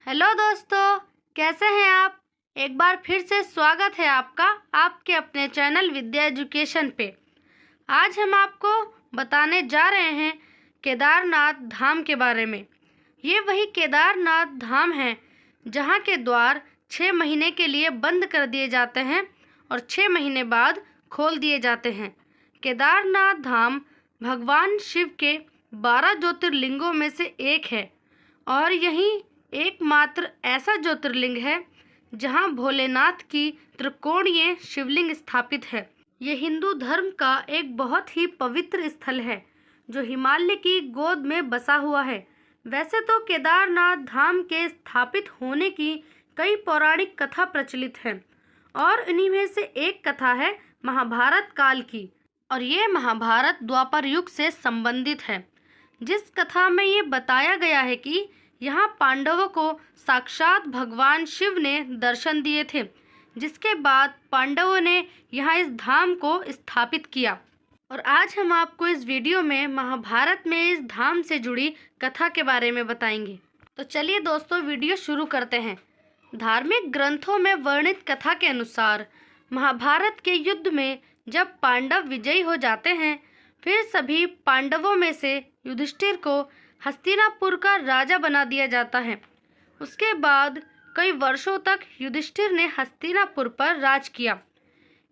Hello दोस्तों, कैसे हैं आप। एक बार फिर से स्वागत है आपका आपके अपने चैनल विद्या एजुकेशन पे। आज हम आपको बताने जा रहे हैं केदारनाथ धाम के बारे में। ये वही केदारनाथ धाम है जहाँ के द्वार 6 महीने के लिए बंद कर दिए जाते हैं और 6 महीने बाद खोल दिए जाते हैं। केदारनाथ धाम भगवान शिव के 12 ज्योतिर्लिंगों में से एक है और यही एकमात्र ऐसा ज्योतिर्लिंग है जहां भोलेनाथ की त्रिकोणीय शिवलिंग स्थापित है। ये हिंदू धर्म का एक बहुत ही पवित्र स्थल है जो हिमालय की गोद में बसा हुआ है। वैसे तो केदारनाथ धाम के स्थापित होने की कई पौराणिक कथा प्रचलित है और इन्हीं में से एक कथा है महाभारत काल की, और ये महाभारत द्वापर युग से संबंधित है। जिस कथा में ये बताया गया है कि यहाँ पांडवों को साक्षात भगवान शिव ने दर्शन दिए थे, जिसके बाद पांडवों ने यहाँ इस धाम को स्थापित किया। और आज हम आपको इस वीडियो में महाभारत में इस धाम से जुड़ी कथा के बारे में बताएंगे। तो चलिए दोस्तों, वीडियो शुरू करते हैं। धार्मिक ग्रंथों में वर्णित कथा के अनुसार महाभारत के युद्ध में जब पांडव विजयी हो जाते हैं, फिर सभी पांडवों में से युधिष्ठिर को हस्तिनापुर का राजा बना दिया जाता है। उसके बाद कई वर्षों तक युधिष्ठिर ने हस्तिनापुर पर राज किया।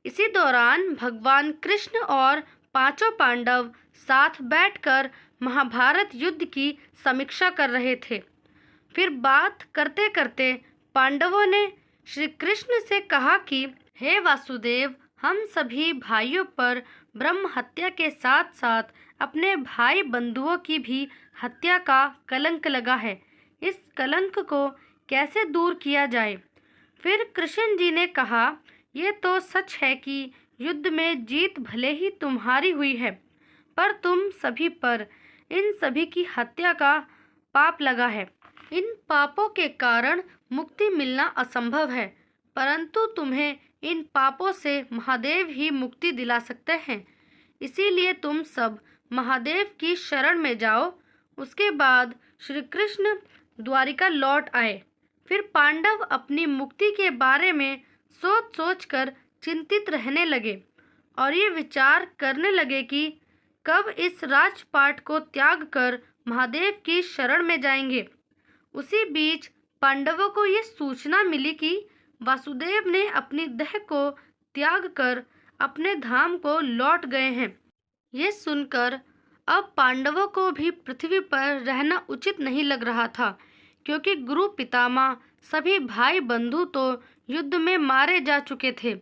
इसी दौरान भगवान कृष्ण और पांचों पांडव साथ बैठकर महाभारत युद्ध की समीक्षा कर रहे थे। फिर बात करते करते पांडवों ने श्री कृष्ण से कहा कि हे वासुदेव, हम सभी भाइयों पर ब्रह्म हत्या के साथ साथ अपने भाई बंधुओं की भी हत्या का कलंक लगा है। इस कलंक को कैसे दूर किया जाए। फिर कृष्ण जी ने कहा, ये तो सच है कि युद्ध में जीत भले ही तुम्हारी हुई है, पर तुम सभी पर इन सभी की हत्या का पाप लगा है। इन पापों के कारण मुक्ति मिलना असंभव है, परंतु तुम्हें इन पापों से महादेव ही मुक्ति दिला सकते हैं। इसीलिए तुम सब महादेव की शरण में जाओ। उसके बाद श्री कृष्ण द्वारिका लौट आए। फिर पांडव अपनी मुक्ति के बारे में सोच सोच कर चिंतित रहने लगे और ये विचार करने लगे कि कब इस राजपाट को त्याग कर महादेव की शरण में जाएंगे। उसी बीच पांडवों को ये सूचना मिली कि वासुदेव ने अपनी देह को त्याग कर अपने धाम को लौट गए हैं। ये सुनकर अब पांडवों को भी पृथ्वी पर रहना उचित नहीं लग रहा था, क्योंकि गुरु पितामह सभी भाई बंधु तो युद्ध में मारे जा चुके थे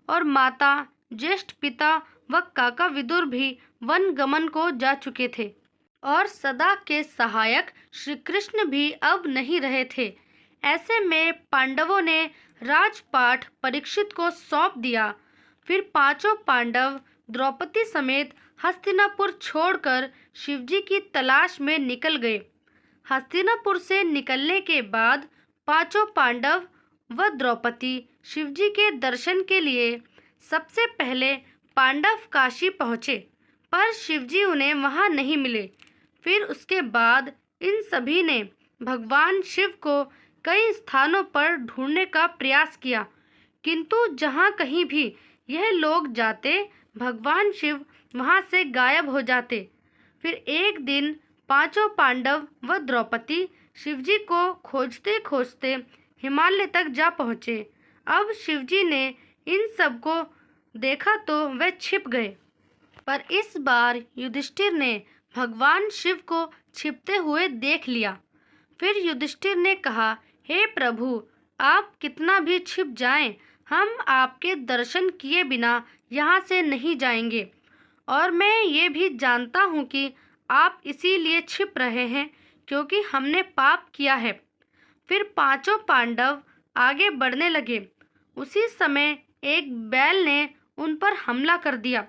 और माता, ज्येष्ठ पिता व काका विदुर भी वन गमन को जा चुके थे और सदा के सहायक श्री कृष्ण भी अब नहीं रहे थे। ऐसे में पांडवों ने राजपाट परीक्षित को सौंप दिया। फिर पांचों पांडव द्रौपदी समेत हस्तिनापुर छोड़कर शिवजी की तलाश में निकल गए। हस्तिनापुर से निकलने के बाद पांचों पांडव व द्रौपदी शिवजी के दर्शन के लिए सबसे पहले पांडव काशी पहुँचे, पर शिवजी उन्हें वहाँ नहीं मिले। फिर उसके बाद इन सभी ने भगवान शिव को कई स्थानों पर ढूंढने का प्रयास किया, किंतु जहाँ कहीं भी यह लोग जाते, भगवान शिव वहाँ से गायब हो जाते। फिर एक दिन पांचों पांडव व द्रौपदी शिवजी को खोजते खोजते हिमालय तक जा पहुँचे। अब शिवजी ने इन सब को देखा तो वे छिप गए, पर इस बार युधिष्ठिर ने भगवान शिव को छिपते हुए देख लिया। फिर युधिष्ठिर ने कहा, हे प्रभु, आप कितना भी छिप जाएं, हम आपके दर्शन किए बिना यहाँ से नहीं जाएंगे। और मैं ये भी जानता हूँ कि आप इसीलिए छिप रहे हैं क्योंकि हमने पाप किया है। फिर पांचों पांडव आगे बढ़ने लगे। उसी समय एक बैल ने उन पर हमला कर दिया।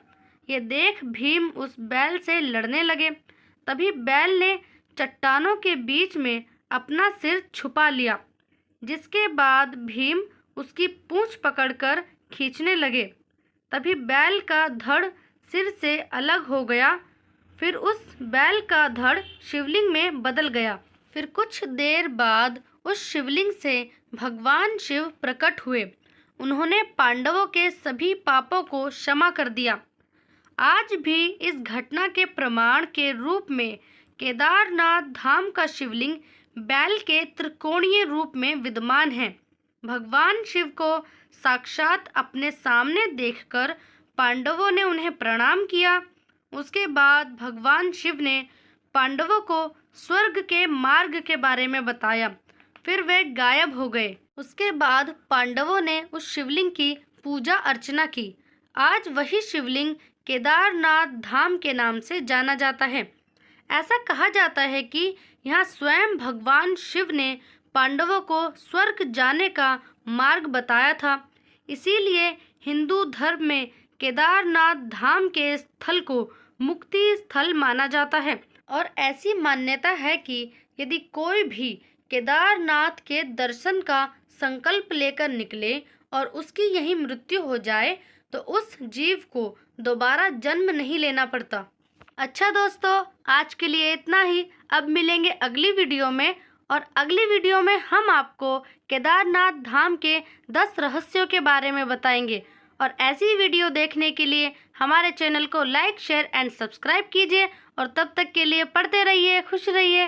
ये देख भीम उस बैल से लड़ने लगे। तभी बैल ने चट्टानों के बीच में अपना सिर छुपा लिया, जिसके बाद भीम उसकी पूंछ पकड़कर खींचने लगे। तभी बैल का धड़ सिर से अलग हो गया। फिर उस बैल का धड़ शिवलिंग में बदल गया। फिर कुछ देर बाद उस शिवलिंग से भगवान शिव प्रकट हुए। उन्होंने पांडवों के सभी पापों को क्षमा कर दिया। आज भी इस घटना के प्रमाण के रूप में केदारनाथ धाम का शिवलिंग बैल के त्रिकोणीय रूप में विद्यमान है। भगवान शिव को साक्षात अपने सामने देखकर पांडवों ने उन्हें प्रणाम किया। उसके बाद भगवान शिव ने पांडवों को स्वर्ग के मार्ग के बारे में बताया। फिर वे गायब हो गए। उसके बाद पांडवों ने उस शिवलिंग की पूजा अर्चना की। आज वही शिवलिंग केदारनाथ धाम के नाम से जाना जाता है। ऐसा कहा जाता है कि यहाँ स्वयं भगवान शिव ने पांडवों को स्वर्ग जाने का मार्ग बताया था। इसीलिए हिंदू धर्म में केदारनाथ धाम के स्थल को मुक्ति स्थल माना जाता है। और ऐसी मान्यता है कि यदि कोई भी केदारनाथ के दर्शन का संकल्प लेकर निकले और उसकी यही मृत्यु हो जाए तो उस जीव को दोबारा जन्म नहीं लेना पड़ता। अच्छा दोस्तों, आज के लिए इतना ही। अब मिलेंगे अगली वीडियो में, और अगली वीडियो में हम आपको केदारनाथ धाम के 10 रहस्यों के बारे में बताएंगे। और ऐसी वीडियो देखने के लिए हमारे चैनल को लाइक, शेयर एंड सब्सक्राइब कीजिए। और तब तक के लिए पढ़ते रहिए, खुश रहिए।